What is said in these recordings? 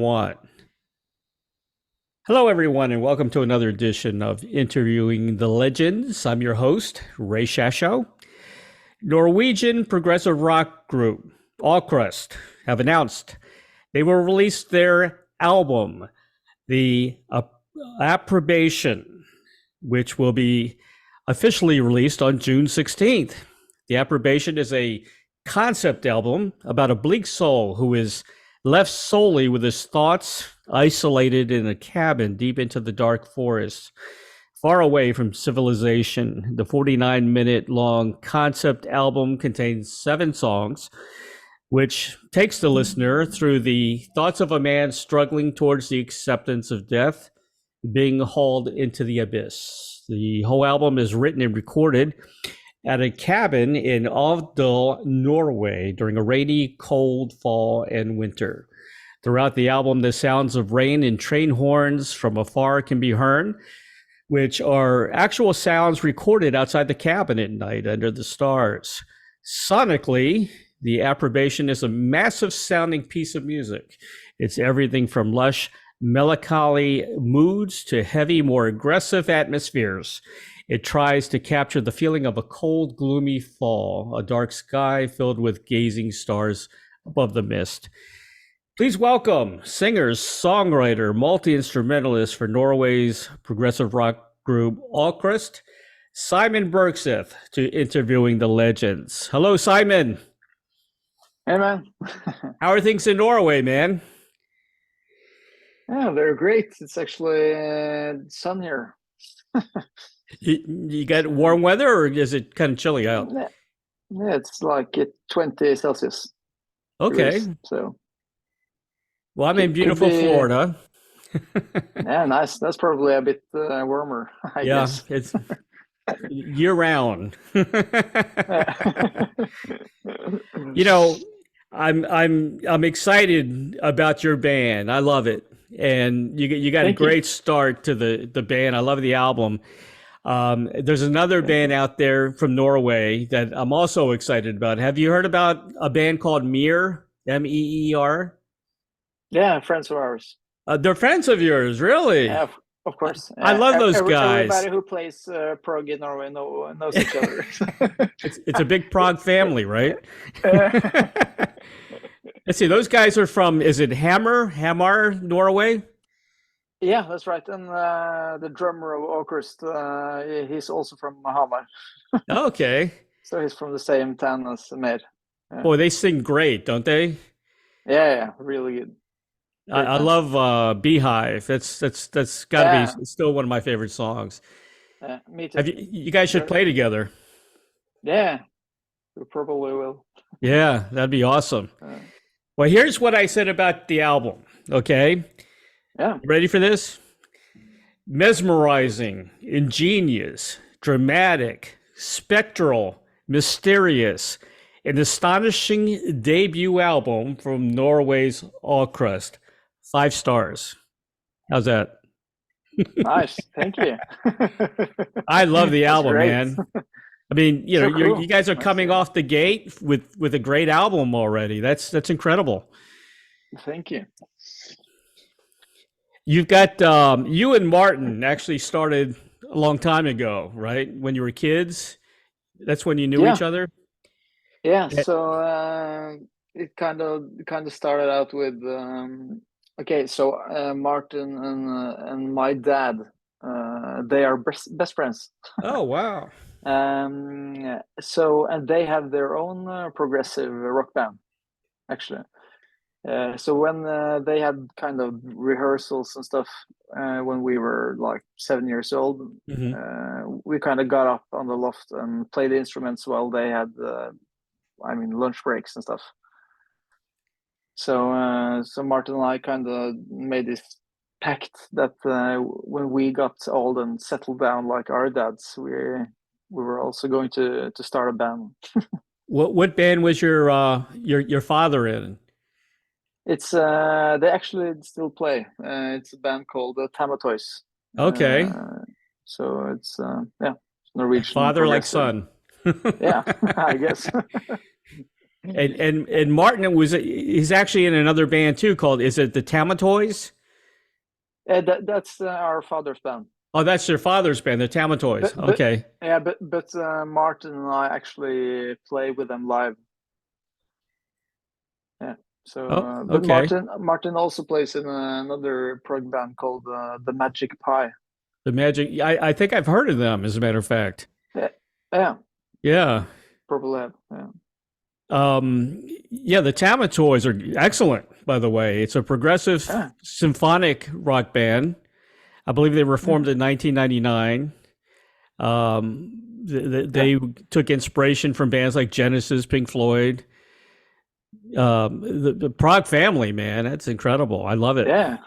One. Hello, everyone, and welcome to another edition of Interviewing the Legends. I'm your host, Ray Shasho. Norwegian progressive rock group AVKRVST have announced they will release their album, the Approbation, which will be officially released on June 16th. The Approbation is a concept album about a bleak soul who is left solely with his thoughts, isolated in a cabin deep into the dark forest, far away from civilization. The 49-minute-long concept album contains 7 songs, which takes the listener through the thoughts of a man struggling towards the acceptance of death, being hauled into the abyss. The whole album is written and recorded at a cabin in Alvdal, Norway, during a rainy, cold fall and winter. Throughout the album, the sounds of rain and train horns from afar can be heard, which are actual sounds recorded outside the cabin at night under the stars. Sonically, the Approbation is a massive sounding piece of music. It's everything from lush, melancholy moods to heavy, more aggressive atmospheres. It tries to capture the feeling of a cold, gloomy fall, a dark sky filled with gazing stars above the mist. Please welcome singer, songwriter, multi-instrumentalist for Norway's progressive rock group AVKRVST, Simon Bergseth, to Interviewing the Legends. Hello, Simon. Hey, man. How are things in Norway, man? Yeah, they're great. It's actually sun here. You got warm weather, or is it kind of chilly out? Yeah, it's like 20 Celsius. Okay. Degrees, so. Well, I'm in beautiful Florida. Yeah, nice. That's probably a bit warmer, I guess. Yeah, it's year round. You know, I'm excited about your band. I love it, and you got a great start to the band. I love the album. There's another band out there from Norway that I'm also excited about. Have you heard about a band called Meer? MEER? Yeah, friends of ours. They're friends of yours, really? Yeah, of course. I love those guys. Everybody who plays prog in Norway knows each other. It's a big prog family, right? Let's see. Those guys are from, is it Hamar, Norway? Yeah, that's right. And the drummer of AVKRVST, he's also from Hamar. Okay. So he's from the same town as Mer. Yeah. Boy, they sing great, don't they? Yeah, really good. I love Beehive. That's got to be still one of my favorite songs. Me too. You guys should play together. Yeah, we probably will. Yeah, that'd be awesome. Well, here's what I said about the album. Okay. Yeah. Ready for this? Mesmerizing, ingenious, dramatic, spectral, mysterious, an astonishing debut album from Norway's AVKRVST. 5 stars. How's that? Nice. Thank you. I love the album, man. I mean, you know, cool. You guys are coming off the gate with a great album already. That's incredible. Thank you. You've got you and Martin actually started a long time ago, right? When you were kids. That's when you knew each other. Yeah. So it kind of started out with so Martin and my dad, they are best friends. Oh wow. So and they have their own progressive rock band, actually. So when they had kind of rehearsals and stuff when we were like 7 years old, we kind of got up on the loft and played the instruments while they had lunch breaks and stuff. So so Martin and I kind of made this pact that when we got old and settled down like our dads, we were also going to start a band. What band was your father in? It's they actually still play. It's a band called Tamatoys. Okay. So it's Norwegian. Father like son. Yeah, I guess. And Martin he's actually in another band too called, is it the Tamatoys? That's our father's band. Oh, that's your father's band, the Tamatoys. But Okay. yeah, but Martin and I actually play with them live. Yeah. So, Oh, but okay. Martin also plays in another prog band called the Magic Pie. The Magic. I think I've heard of them, as a matter of fact. Yeah, yeah, Yeah. probably have. Yeah. Yeah, the Tamatoys are excellent, by the way. It's a progressive Yeah. symphonic rock band. I believe they were formed Mm. in 1999. Yeah. They took inspiration from bands like Genesis, Pink Floyd. The Prog family, man, that's incredible. I love it. Yeah.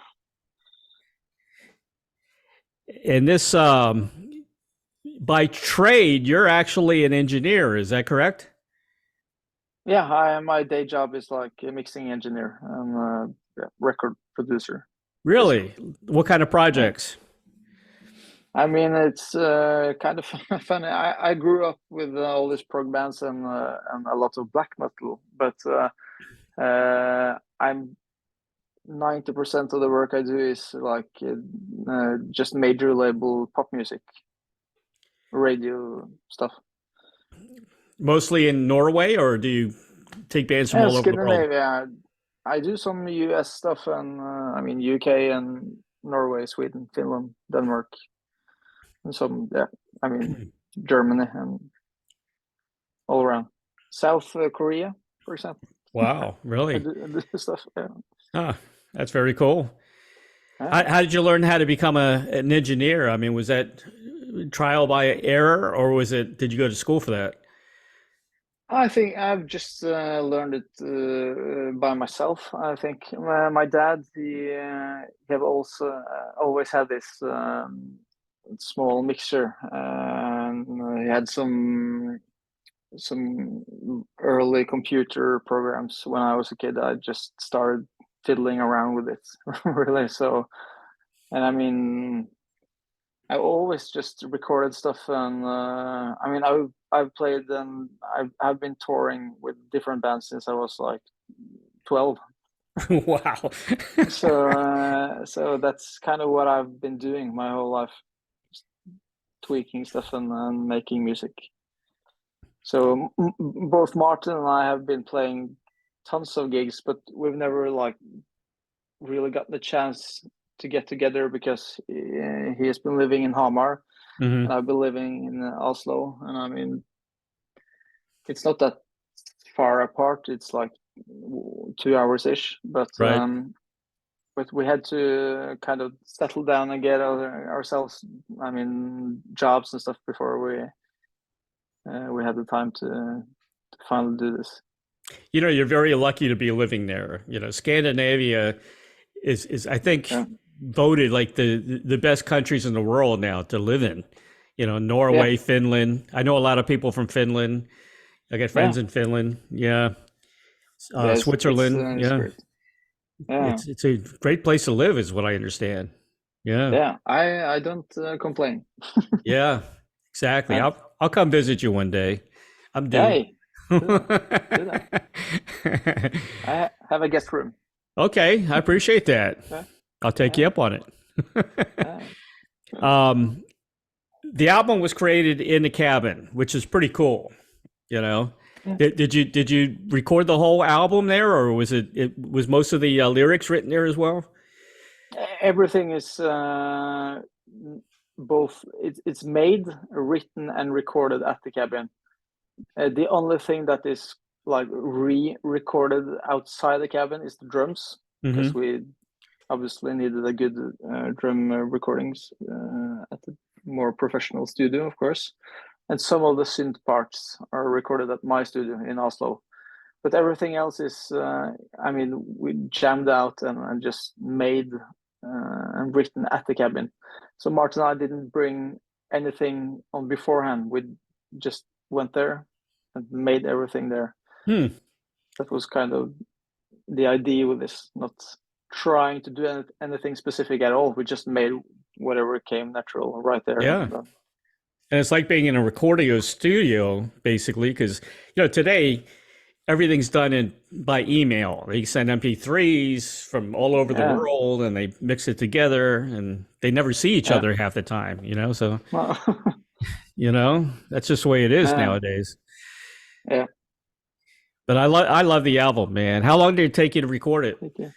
And this, by trade, you're actually an engineer. Is that correct? Yeah. My day job is like a mixing engineer and record producer, basically. Really? What kind of Yeah. projects? I mean, it's kind of funny. I grew up with all these prog bands and a lot of black metal, but I'm 90% of the work I do is like just major label pop music, radio stuff. Mostly in Norway, or do you take bands from Yeah, all over the world? Scandinavia. I do some US stuff and I mean UK and Norway, Sweden, Finland, Denmark, and some yeah. I mean Germany and all around. South Korea, for example. Wow, I really? do stuff. Yeah. Huh, that's very cool. Yeah. How did you learn how to become an engineer? I mean, was that trial by error, or did you go to school for that? I think I've just learned it by myself. I think my dad, he have also always had this small mixer, and he had some early computer programs when I was a kid. I just started fiddling around with it, really. So, and I mean, I always just recorded stuff, and I mean, I've played and I've been touring with different bands since I was like 12. Wow. So that's kind of what I've been doing my whole life, just tweaking stuff and making music. So both Martin and I have been playing tons of gigs, but we've never like really gotten the chance to get together because he has been living in Hamar Hmm. and I've been living in Oslo. And I mean, it's not that far apart. It's like 2 hours ish, Right. but we had to kind of settle down and get ourselves, I mean, jobs and stuff before we had the time to finally do this. You know, you're very lucky to be living there. You know, Scandinavia is I think Yeah, voted like the best countries in the world now to live in. You know, yeah, Norway, Finland. I know a lot of people from Finland. I got yeah, friends in Finland. Yeah. yeah. Switzerland. It's Yeah. great. Yeah, It's a great place to live, is what I understand. Yeah. yeah. I don't complain. Yeah. Exactly. And I'll come visit you one day. I'm due. hey, do that, do that. I have a guest room. Okay, I appreciate that. Yeah, I'll take you yeah, up on it. yeah. um, the album was created in the cabin, which is pretty cool. You know, Yeah. did you record the whole album there, or it was most of the lyrics written there as well? Everything is both. It's made, written, and recorded at the cabin. The only thing that is like re-recorded outside the cabin is the drums because Hmm. we obviously needed a good drum recordings at the more professional studio, of course. And some of the synth parts are recorded at my studio in Oslo. But everything else is, I mean, we jammed out and just made and written at the cabin. So Martin and I didn't bring anything on beforehand. We just went there and made everything there. Hmm. That was kind of the idea with this, not trying to do anything specific at all. We just made whatever came natural right there. Yeah. And it's like being in a recording studio, basically, because you know today everything's done by email. They send MP3s from all over the Yeah, world, and they mix it together, and they never see each yeah. other half the time. So Well, that's just the way it is yeah, nowadays. yeah. But I love the album, man. How long did it take you to record it? Thank you.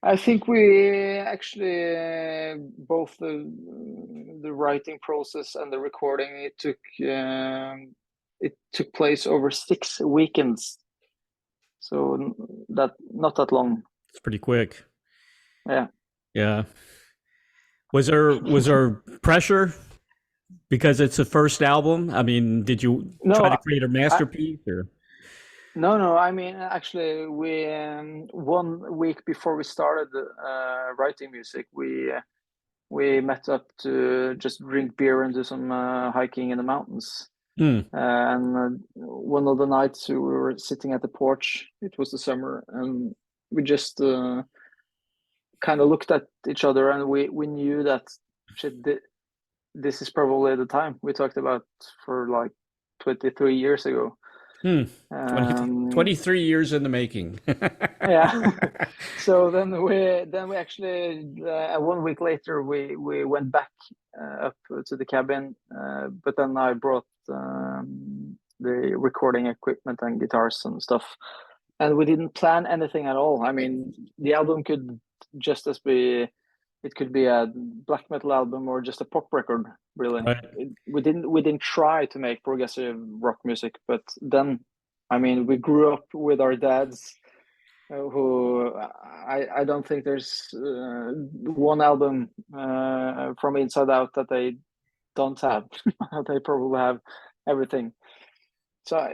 I think we actually both the writing process and the recording it took place over 6 weekends, so that not that long. It's pretty quick. Yeah. Yeah. Was there pressure because it's the first album? I mean, did you try to No, create a I masterpiece or? no. I mean, actually, we 1 week before we started writing music, we met up to just drink beer and do some hiking in the mountains. Hmm. And one of the nights we were sitting at the porch. It was the summer, and we just kind of looked at each other, and we knew that shit, this is probably the time we talked about for like 23 years ago. Hmm. 20, Um, 23 years in the making. yeah. So then we actually 1 week later we went back up to the cabin, but then I brought the recording equipment and guitars and stuff, and we didn't plan anything at all. I mean, the album could just as be it could be a black metal album or just a pop record, really. Right. We didn't try to make progressive rock music, but then, I mean, we grew up with our dads who I don't think there's one album from Inside Out that they don't have. They probably have everything. So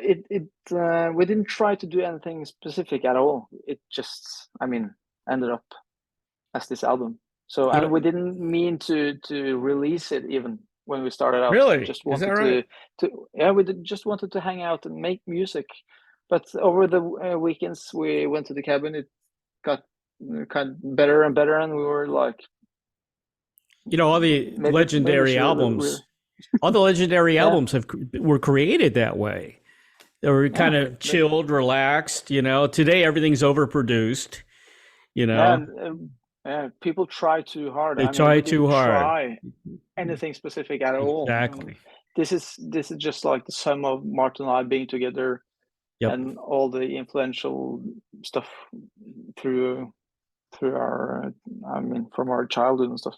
we didn't try to do anything specific at all. It just, I memean, ended up as this album. So, You and know, we didn't mean to release it even when we started out. We really? just Is that wanted right? just wanted to hang out and make music. But over the weekends we went to the cabin, it got kind of better and better, and we were like, All the maybe we legendary should really, albums, all the legendary yeah, albums were created that way. They were kind yeah, of chilled, relaxed. Today everything's overproduced. You yeah. know, And, people try too hard. they I mean, try we too didn't hard. try anything specific at all. Exactly. This is just like the sum of Martin and I being together Yep. and all the influential stuff through our, I mean, from our childhood and stuff.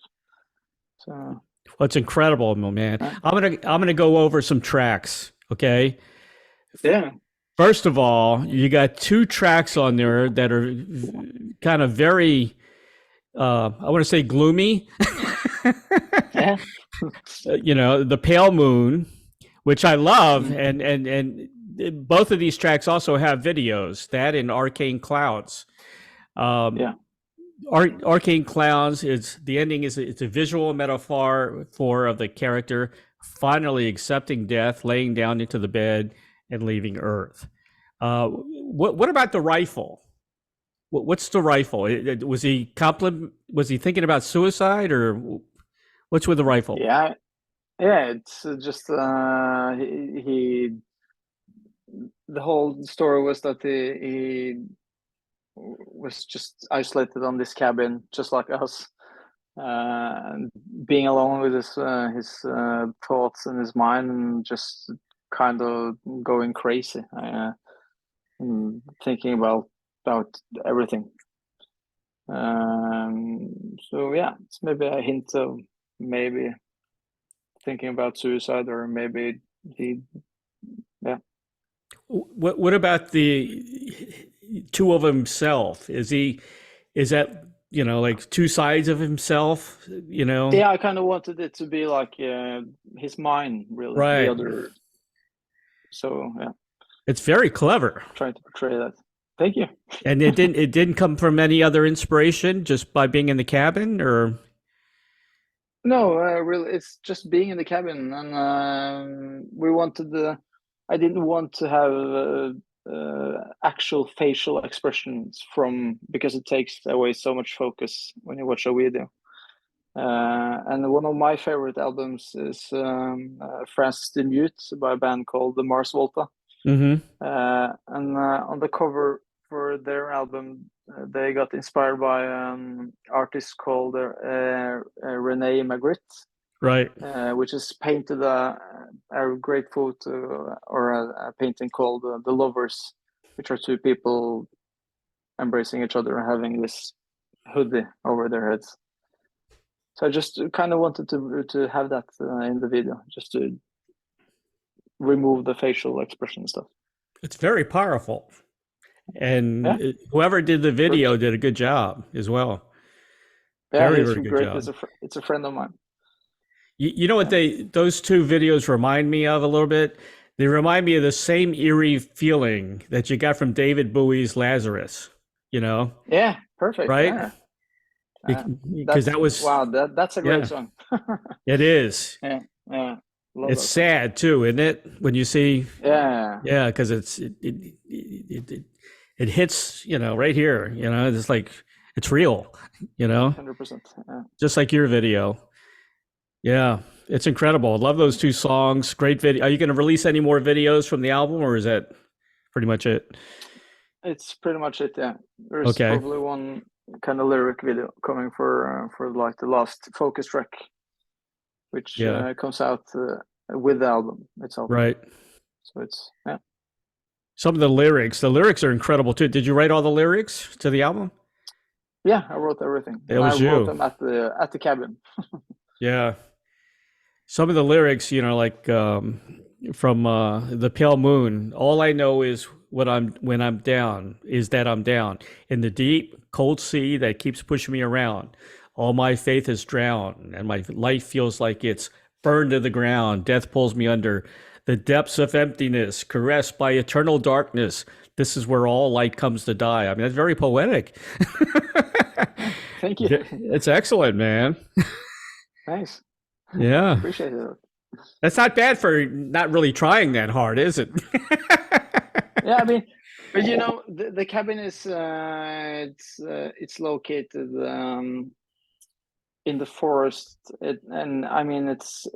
So Well, it's incredible, man. yeah, I'm gonna go over some tracks. Okay. yeah, First of all, you got two tracks on there that are kind of very, I want to say gloomy. yeah. The Pale Moon, which I love, Mm, and both of these tracks also have videos. That and Arcane Clouds. Um, yeah, Arcane Clouds is the ending. It's a visual metaphor of the character finally accepting death, laying down into the bed, and leaving Earth. What about the rifle? What's the rifle? Was he thinking about suicide, or what's with the rifle? yeah, yeah. It's just he the whole story was that he was just isolated on this cabin, just like us, and being alone with his thoughts and his mind, and just kind of going crazy, thinking about everything. So yeah, it's maybe a hint of maybe thinking about suicide, or maybe he, yeah, What about the two of himself? Is that like two sides of himself? yeah. I kind of wanted it to be like his mind, really, the Right. other. So yeah, It's very clever. trying to portray that. Thank you. And it didn't come from any other inspiration, just by being in the cabin, or No, really, it's just being in the cabin, and we wanted the. I didn't want to have actual facial expressions because it takes away so much focus when you watch a video. And one of my favorite albums is Francis the Mute by a band called the Mars Volta. Mm-hmm. And on the cover for their album, they got inspired by artist called Renee Magritte, Right. which is painted a great photo or a painting called The Lovers, which are two people embracing each other and having this hoodie over their heads. So I just kind of wanted to have that in the video, just to remove the facial expression stuff. It's very powerful. And Yeah, whoever did the works. video did a good job as well. Yeah, Very, he's very good great. job. It's a friend of mine. You know what Yeah, those two videos remind me of a little bit? They remind me of the same eerie feeling that you got from David Bowie's Lazarus, you know, yeah, perfect. right? Yeah, Because that's that was, wow. That's a great yeah, song. it is. Yeah, yeah, love It's that song. sad too, isn't it? When you see, Yeah, yeah, because it hits, you know, right here, you know, it's like, it's real, you know, 100%. Yeah. just like your video. Yeah, it's incredible. I love those two songs. Great video. Are you going to release any more videos from the album, or is that pretty much it? It's pretty much it. Yeah, there's Okay. probably one kind of lyric video coming for like the last focus track, which Yeah. comes out with the album itself. Right. So it's yeah, Some of the lyrics are incredible too. Did you write all the lyrics to the album? yeah. I wrote everything, It and I was wrote you. them at the cabin. Yeah. Some of the lyrics, you know, like from the Pale Moon. All I know is what I'm when I'm down is that I'm down in the deep cold sea that keeps pushing me around. All my faith is drowned, and my life feels like it's burned to the ground. Death pulls me under the depths of emptiness, caressed by eternal darkness. This is where all light comes to die. I mean, that's very poetic. Yeah, thank you. It's excellent, man. Thanks. Yeah. Appreciate it. That's not bad for not really trying that hard, is it? Yeah, I mean, but you know, the cabin is it's located in the forest, and I mean, it's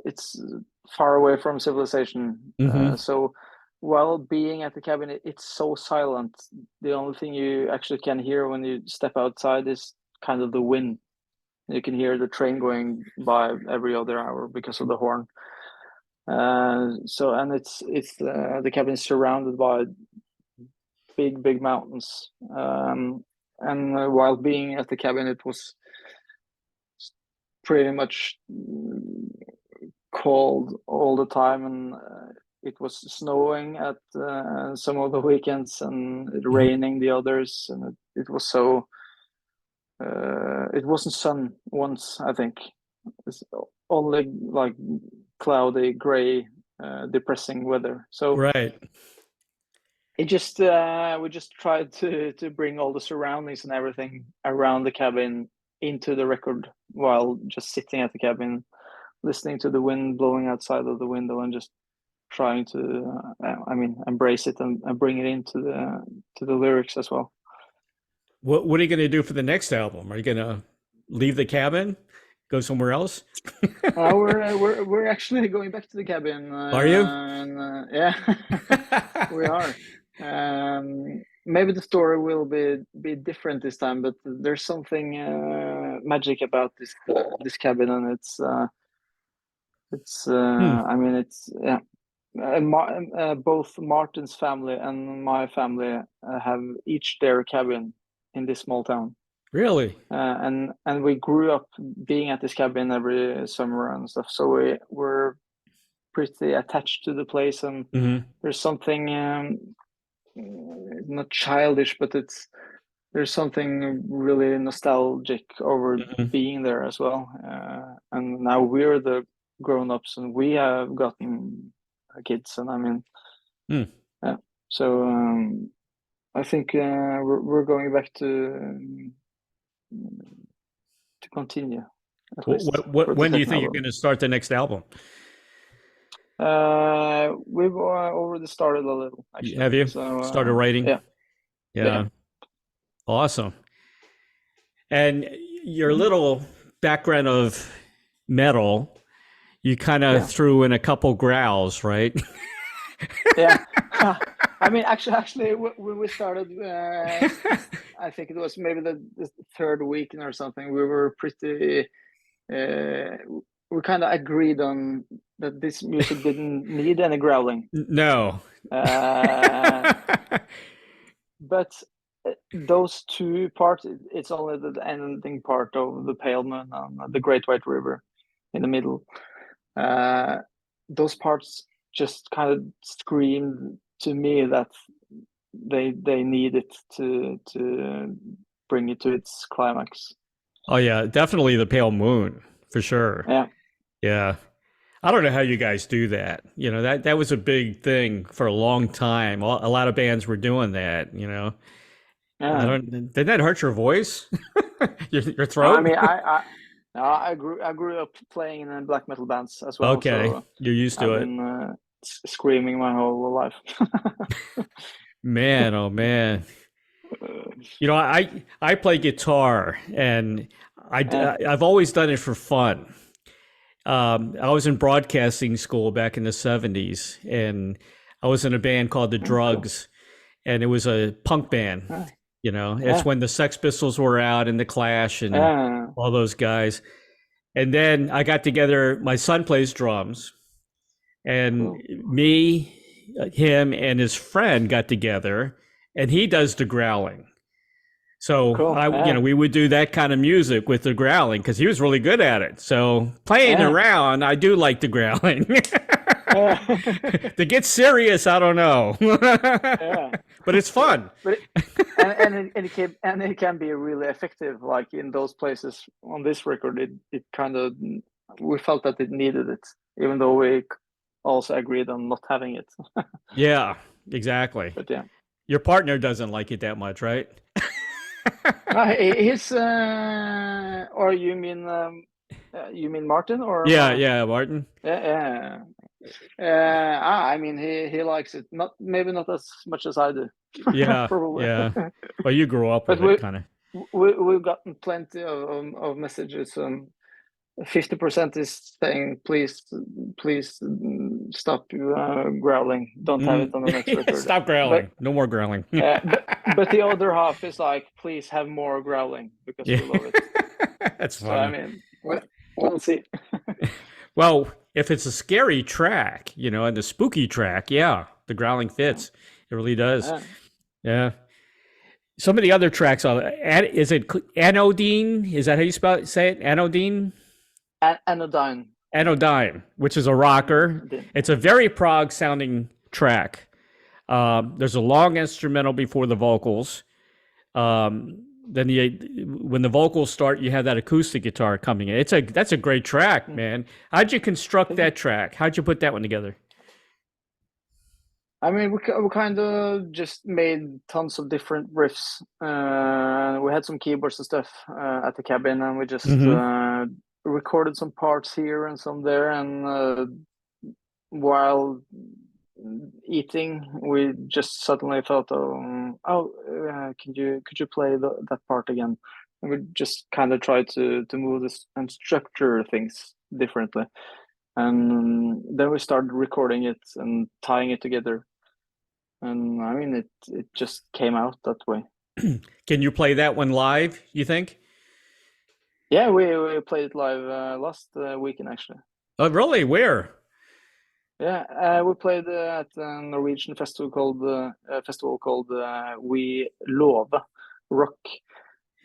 far away from civilization. Hmm. So while being at the cabin, it's so silent. The only thing you actually can hear when you step outside is kind of the wind. You can hear the train going by every other hour because of the horn. So and it's the cabin is surrounded by big mountains. And while being at the cabin, it was pretty much cold all the time, and it was snowing at some of the weekends and it Hmm. raining the others, and it was so it wasn't sun once, I think. It's only like cloudy, gray, depressing weather. So Right. it just we just tried to bring all the surroundings and everything around the cabin into the record while just sitting at the cabin, listening to the wind blowing outside of the window and just trying to I mean embrace it and bring it into the lyrics as well. What are you going to do for the next album? Are you going to leave the cabin, go somewhere else? We're actually going back to the cabin, Are you? and yeah, we are. Maybe the story will be different this time, but there's something magic about this cabin, and it's Hmm. I mean it's yeah. Both Martin's family and my family have each their cabin in this small town. Really? And we grew up being at this cabin every summer and stuff, so we're pretty attached to the place, and Hmm. there's something not childish, but there's something really nostalgic over Hmm. being there as well. And now we're the grown-ups and we have gotten kids, and I mean Hmm. yeah, so I think we're going back to continue, at least for the When do you second think you're album. going to start the next album? We've already started a little, actually. Have you So started writing? yeah, yeah. Yeah. Awesome. And your Mhm. little background of metal, you kind of Yeah, threw in a couple growls, right? yeah. I mean, actually, when we started, I think it was maybe the third week or something. We were pretty. We kind of agreed on that this music didn't need any growling. No. But those two parts, it's only the ending part of the Pale Moon and the Great White River in the middle. Those parts just kind of screamed to me that they needed to bring it to its climax. Oh yeah, definitely the Pale Moon for sure. Yeah. Yeah. I don't know how you guys do that. You know, that was a big thing for a long time. A lot of bands were doing that, you know. Yeah. Did that hurt your voice? Your No, I throat? mean, I grew up playing in black metal bands as well, Okay, so you're used to I've it. been screaming my whole life. Man, oh man. You know, I play guitar and Yeah. I've always done it for fun. I was in broadcasting school back in the 70s, and I was in a band called The Oh, cool. Drugs, and it was a punk band. Yeah. You know, it's Yeah. when the Sex Pistols were out and the Clash and Yeah. all those guys. And then I got together, my son plays drums, and Cool. me, him, and his friend got together, and he does the growling. So Cool. Yeah. we would do that kind of music with the growling because he was really good at it. So playing Yeah. around, I do like the growling. Yeah. To get serious, I don't know, Yeah. but it's fun. But it can be really effective. Like in those places on this record, it kind of, we felt that it needed it, even though we also agreed on not having it. Yeah, exactly. But yeah. Your partner doesn't like it that much, right? He's or you mean Martin or Yeah, Martin. yeah. I mean he likes it, not maybe not as much as I do. Yeah, Probably. yeah. Well, you grew up But with it, kind of. we've gotten plenty of messages. 50% is saying please stop growling, don't have it on the next record. Stop growling. No more growling. But the other half is like, please have more growling because we love it. That's So I funny. mean, we'll see. Well, if it's a scary track, you know, and the spooky track, yeah, the growling fits. It really does. Yeah. Some of the other tracks, is it Anodyne? Is that how you say it? Anodyne? Anodyne. Anodyne, which is a rocker. It's a very prog sounding track. There's a long instrumental before the vocals. Then when the vocals start, you have that acoustic guitar coming in. That's a great track, man. How'd you construct that track? How'd you put that one together? I mean, we kind of just made tons of different riffs. We had some keyboards and stuff at the cabin, and we just recorded some parts here and some there. And while eating, we just suddenly thought, could you play that part again? And we just kind of tried to move this and structure things differently. And then we started recording it and tying it together. And I mean, it just came out that way. Can you play that one live, you think? Yeah, we played it live last weekend, actually. Oh, really? Where? Yeah, we played at a Norwegian festival called We Love Rock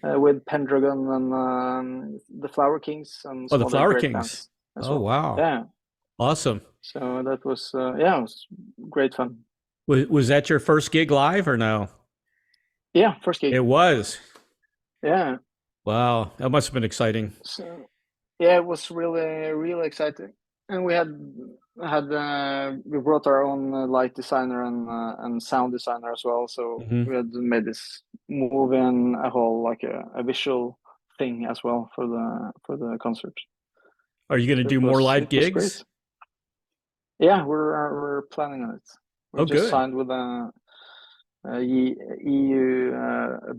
with Pendragon and the Flower Kings and some the other Flower great Kings. bands as Oh, well. wow. Yeah. Awesome. So that was it was great fun. Was that your first gig live or no? Yeah, first gig. It was. Yeah. Wow, that must have been exciting. So yeah, it was really exciting, and we brought our own light designer and sound designer as well. So we had made this movie and a whole like a visual thing as well for the concert. Are you going to do more live gigs? Great. Yeah, we're planning on it. We just signed with a EU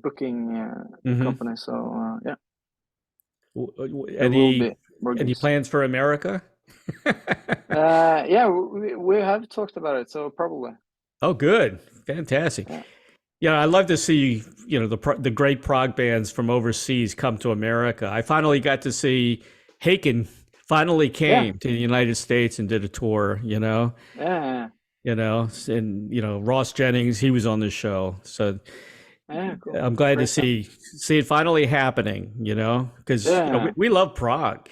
booking company. So yeah. Any plans for America? Yeah, we have talked about it. So probably. Oh, good, fantastic. Yeah, Yeah, I love to see the great prog bands from overseas come to America. I finally got to see Haken finally yeah, came to the United States and did a tour. yeah, And Ross Jennings, he was on the show, so yeah. Cool, I'm glad to great band. see it finally happening. Because Yeah, we love prog.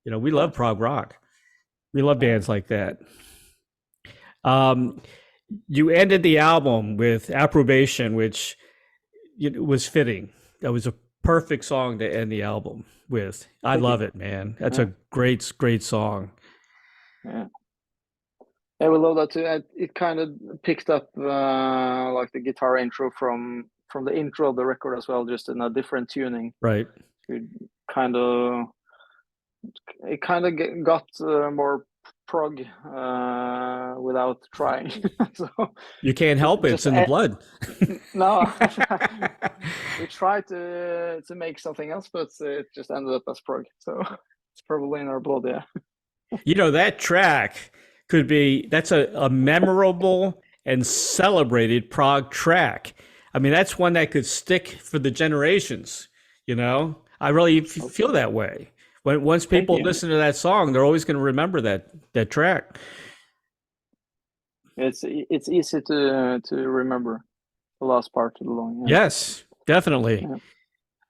We yeah. love prog rock. We love Yeah. bands like that. Um, you ended the album with Approbation, which was fitting. That was a perfect song to end the album with. I Thank you. love it, man. That's Yeah, a great song. yeah. Yeah, we love that too. It kind of picked up like the guitar intro from the intro of the record as well, just in a different tuning. Right. It kind of it kind of got more prog without trying. So You can't it help it. It's just in the blood. no, we tried to make something else, but it just ended up as prog. So it's probably in our blood, yeah. That track that's a memorable and celebrated prog track. I mean, that's one that could stick for the generations. I really Hope feel so. that way. Once Thank people you. listen to that song, they're always going to remember that track. It's easy to remember the last part of the long. Yes, definitely. Yeah.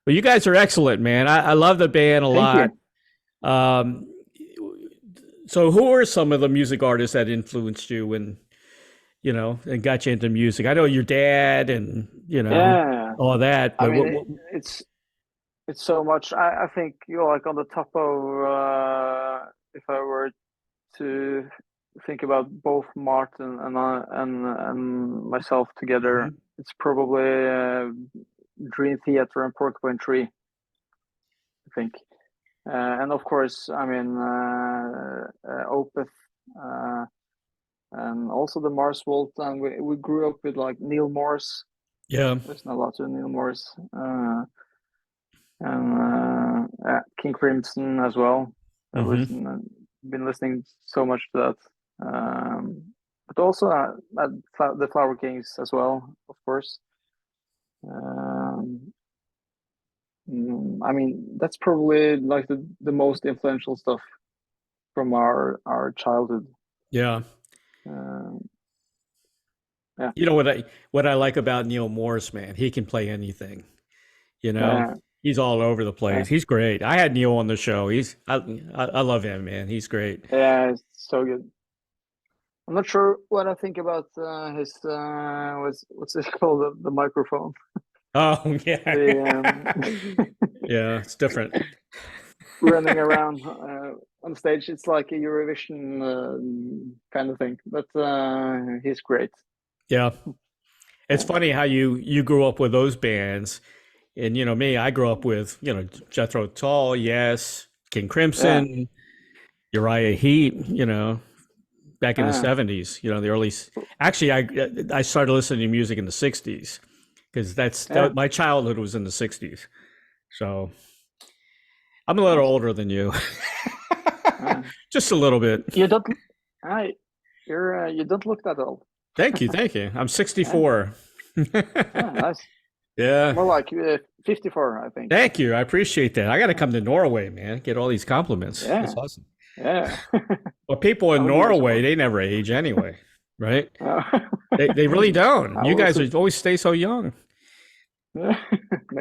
Well, you guys are excellent, man. I love the band a Thank lot. you. Um, so, who are some of the music artists that influenced you and got you into music? I know your dad and Yeah. all that, I but mean, it's it's so much. I think you're like on the top of if I were to think about both Martin and myself together, Mhm. it's probably Dream Theater and Porcupine Tree, I think. And of course, I mean, Opeth, uh, and also the Mars Volt. And we grew up with like Neil Morse. Yeah. Listen a lot to Neil Morse, and King Crimson as well. I've Hmm. been listening so much to that. But also the Flower Kings as well, of course. Um, I mean, that's probably like the most influential stuff from our childhood. Yeah. Um, yeah, You know what I like about Neil Morris, man? He can play anything. You know, uh, he's all over the yeah, place. He's great. I had Neil on the show. I love him, man. He's great. yeah, it's so good. I'm not sure what I think about his what's it called, the microphone, Oh yeah, the yeah. It's different. running around on stage. It's like a Eurovision kind of thing, but he's great. Yeah. It's Yeah, funny how you grew up with those bands, and me, I grew up with Jethro Tull, yes, King yeah, Crimson, Uriah Heep, back in the yeah, '70s, the early. Actually, I started listening to music in the '60s because yeah. my childhood was in the '60s. So I'm a little Nice. older than you, Uh, just a little bit. you don't, I, you don't look that old. Thank you. I'm Yeah, 64. yeah, nice. Yeah. More like 54, I think. Thank you. I appreciate that. I got to come to Norway, man. Get all these compliments. That's Yeah, awesome. yeah. Well, people I in will give you some Norway, more. they never age anyway, right? Uh, They really don't. I You will guys see. always stay so young.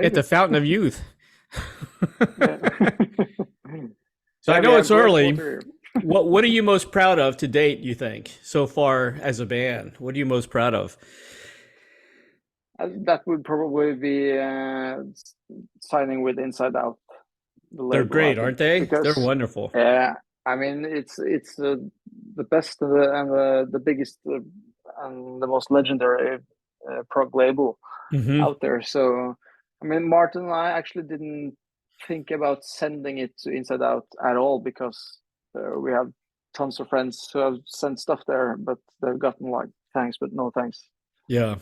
At Maybe. the fountain of youth. Yeah. So I Yeah, we know have it's great early. water What are you most proud of to date, you think, so far as a band? What are you most proud of? here. That would probably be signing with Inside Out, the They're label, I great, think, aren't they? They're because wonderful. I mean it's the best and the biggest and the most legendary prog label Hmm. out there. So I mean, Martin and I actually didn't think about sending it to Inside Out at all because we have tons of friends who have sent stuff there, but they've gotten like thanks, but no thanks. Yeah.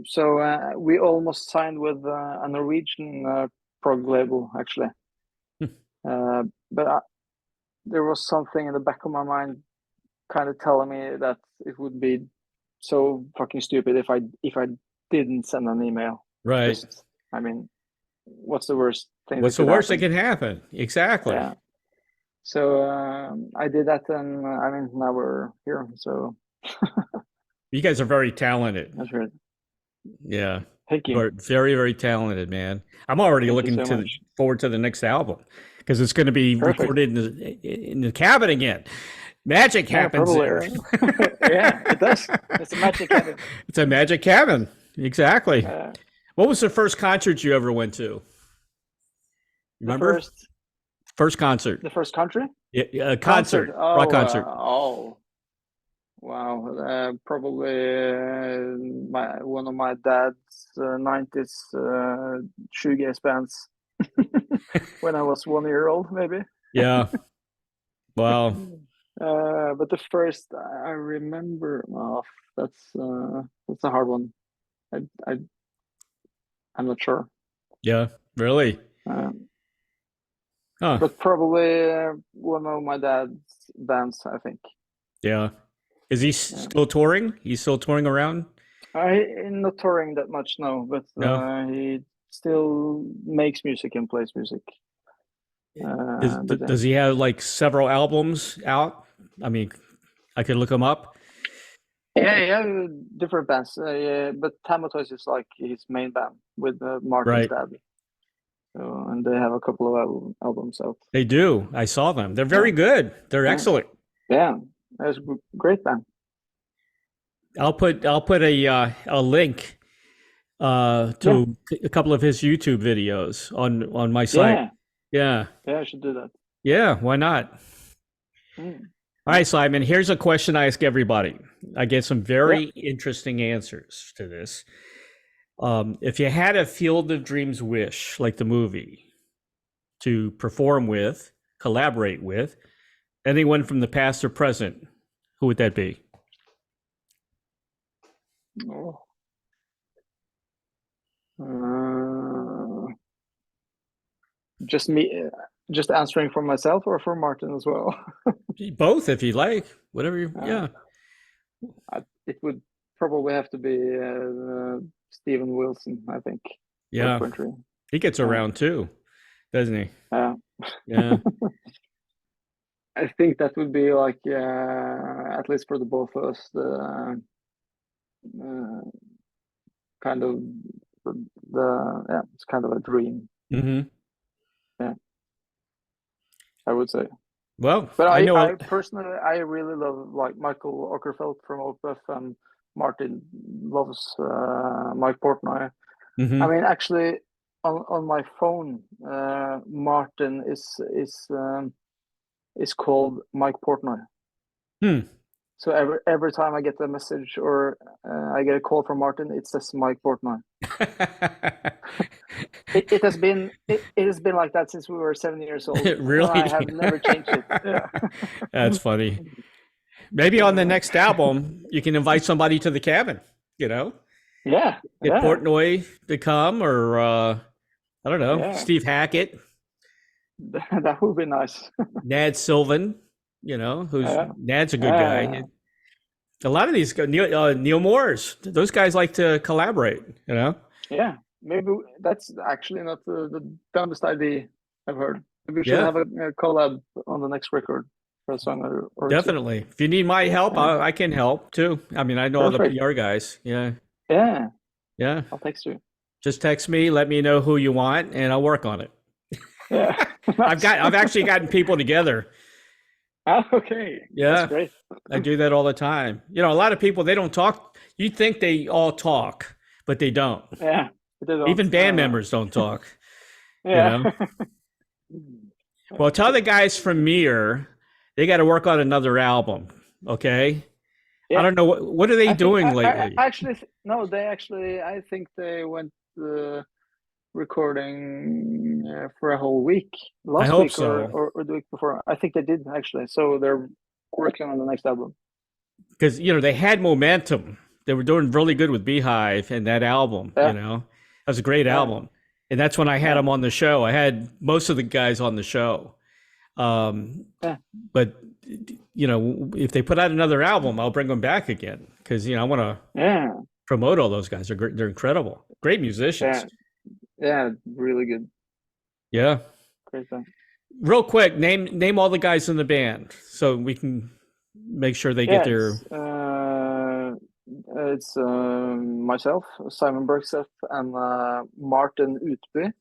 So we almost signed with a Norwegian prog label actually, but there was something in the back of my mind kind of telling me that it would be so fucking stupid if I didn't send an email. Right. Just, I mean, what's the worst thing? What's the worst that can happen? Exactly. Yeah. So I did that, and I mean, now we're here. So You guys are very talented. that's great. Yeah. Thank you. You're very, very talented, man. I'm already Thank looking you so much. forward to the next album because it's going to be Perfect. recorded in the cabin again. Magic happens there. Yeah, it does. It's a magic cabin. It's a magic cabin. Exactly. What was the first concert you ever went to? Remember? First concert. The first country? Yeah, concert. Oh, rock concert. Wow. Probably one of my dad's 90s shoegaze bands when I was 1 year old, maybe. Yeah. Wow. But the first I remember, that's a hard one. I'm not sure. Yeah. Really? But probably one of my dad's bands, I think. Yeah. Is he still touring? He's still touring around? I'm not touring that much now, but he still makes music and plays music. Does he have like several albums out? I mean, I could look him up. Yeah, different bands. But Tamotoys is like his main band with Martin's dad. So, and they have a couple of albums out. They do. I saw them. They're very good. They're excellent. Yeah, that's a great band. I'll put a link to a couple of his YouTube videos on my site. Yeah, I should do that. Yeah, why not? All right, Simon, here's a question I ask everybody. I get some very interesting answers to this. If you had a Field of Dreams wish, like the movie, to perform with, collaborate with, anyone from the past or present, who would that be? Just me, just answering for myself or for Martin as well? Both, if you like, whatever you, it would probably have to be Steven Wilson, I think. Yeah, he gets around too, doesn't he? Yeah. I think that would be like, at least for the both of us, the kind of it's kind of a dream. Mm-hmm. Yeah, I would say. Well, but I personally, I really love like Michael Ockerfeldt from Opeth, and Martin loves Mike Portnoy. Mm-hmm. I mean, actually, on my phone, Martin is called Mike Portnoy. So every time I get a message or I get a call from Martin, it says Mike Portnoy. It has been like that since we were 7 years old. Really? I have never changed it. Yeah. That's funny. Maybe on the next album, you can invite somebody to the cabin, Yeah. Get Portnoy to come, or I don't know, Steve Hackett. That would be nice. Nad Sylvan, Nad's a good guy. A lot of these Neil Moores, those guys like to collaborate, Yeah, maybe that's actually not the dumbest idea I've heard. Maybe we should have a collab on the next record for a song or definitely. Two. If you need my help, I can help too. I mean, I know all the PR guys. Yeah. I'll text you. Just text me, let me know who you want, and I'll work on it. Yeah. I've actually gotten people together. Okay. Yeah. That's great. I do that all the time. A lot of people, they don't talk. You think they all talk, but they don't. Yeah. They don't. Even band members don't talk. Yeah. Well, tell the guys from Mir, they got to work on another album. Okay. Yeah. I don't know what are they doing lately. I think they went recording for a whole week last week or the week before. I think they did actually. So they're working on the next album. Because they had momentum. They were doing really good with Beehive and that album. That was a great album, and that's when I had them on the show. I had most of the guys on the show. Yeah. But you know, if they put out another album, I'll bring them back again because you know I want to Yeah. promote all those guys. They're great, they're incredible, great musicians. Yeah. Yeah. Really good. Yeah. Great band. Real quick, name all the guys in the band so we can make sure they get Yeah. their. It's myself, Simon Bergseth, and Martin Utby.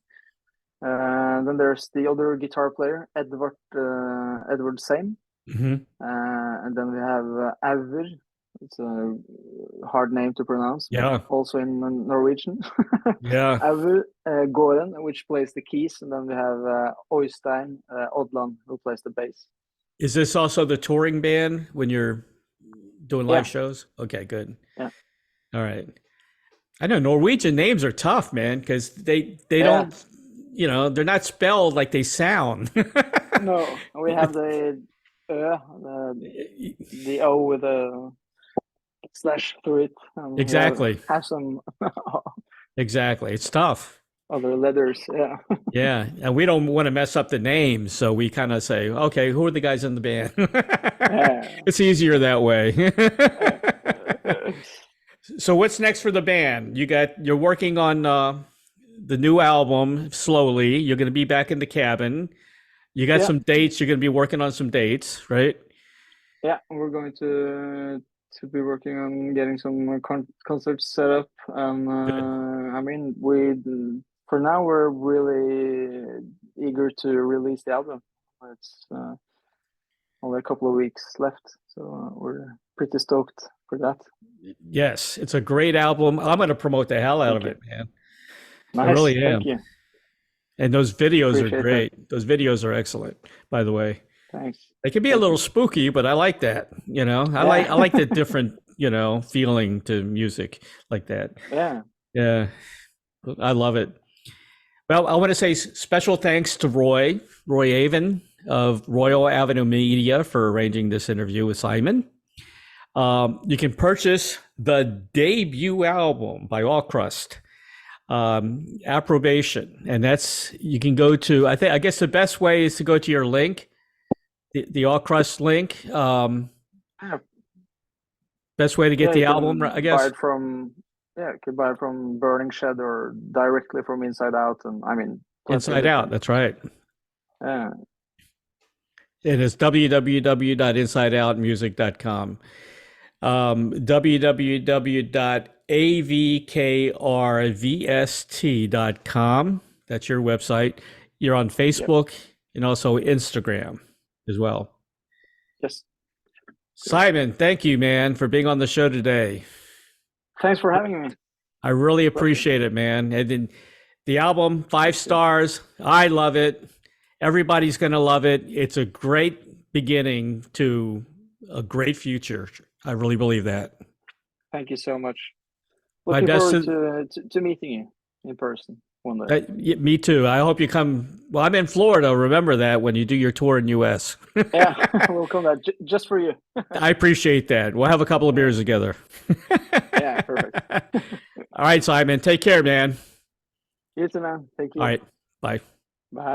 Then there's the other guitar player, Edward Same. Mhm. And then we have Aver. It's a hard name to pronounce, but Yeah. also in Norwegian. Yeah. Aver Gården, which plays the keys, and then we have Øystein Odland, who plays the bass. Is this also the touring band when you're doing live shows? Okay, good. Yeah. All right. I know Norwegian names are tough, man, because they don't, you know, they're not spelled like they sound. No, we have the O with a slash through it. Exactly. Have some Exactly. It's tough. other letters. Yeah. Yeah. And we don't want to mess up the names. So we kind of say, okay, who are the guys in the band? It's easier that way. So what's next for the band? You're working on the new album slowly. You're going to be back in the cabin. You got some dates. You're going to be working on some dates, right? Yeah, we're going to be working on getting some concerts set up. I mean, for now we're really eager to release the album. It's only a couple of weeks left, so we're pretty stoked for that. Yes, it's a great album. I'm going to promote the hell out of it, man. Nice. I really am. Thank you. And those videos Appreciate are great. Those videos are excellent, by the way. Thanks. They can be a little spooky, but I like that. You know, I like the different, you know, feeling to music like that. Yeah. Yeah. I love it. Well, I want to say special thanks to Roy Avon of Royal Avenue Media for arranging this interview with Simon. You can purchase the debut album by All Crust, Approbation, and you can go to. I guess the best way is to go to your link, the All Crust link. Best way to get the album, I guess. You could buy it from Burning Shed or directly from Inside Out, and I mean Inside Out. That's right. Yeah. It is www.insideoutmusic.com. www.avkrvst.com. That's your website. You're on Facebook and also Instagram as well. Yes. Simon, thank you, man, for being on the show today. Thanks for having me. I really appreciate it, man. And then the album, 5 stars. I love it. Everybody's going to love it. It's a great beginning to a great future. I really believe that. Thank you so much. Looking forward to meeting you in person one day. Me too. I hope you come. Well, I'm in Florida. Remember that when you do your tour in U.S. Yeah, we'll come back just for you. I appreciate that. We'll have a couple of beers together. Yeah, perfect. All right, Simon. Take care, man. You too, man. Thank you. All right. Bye. Bye.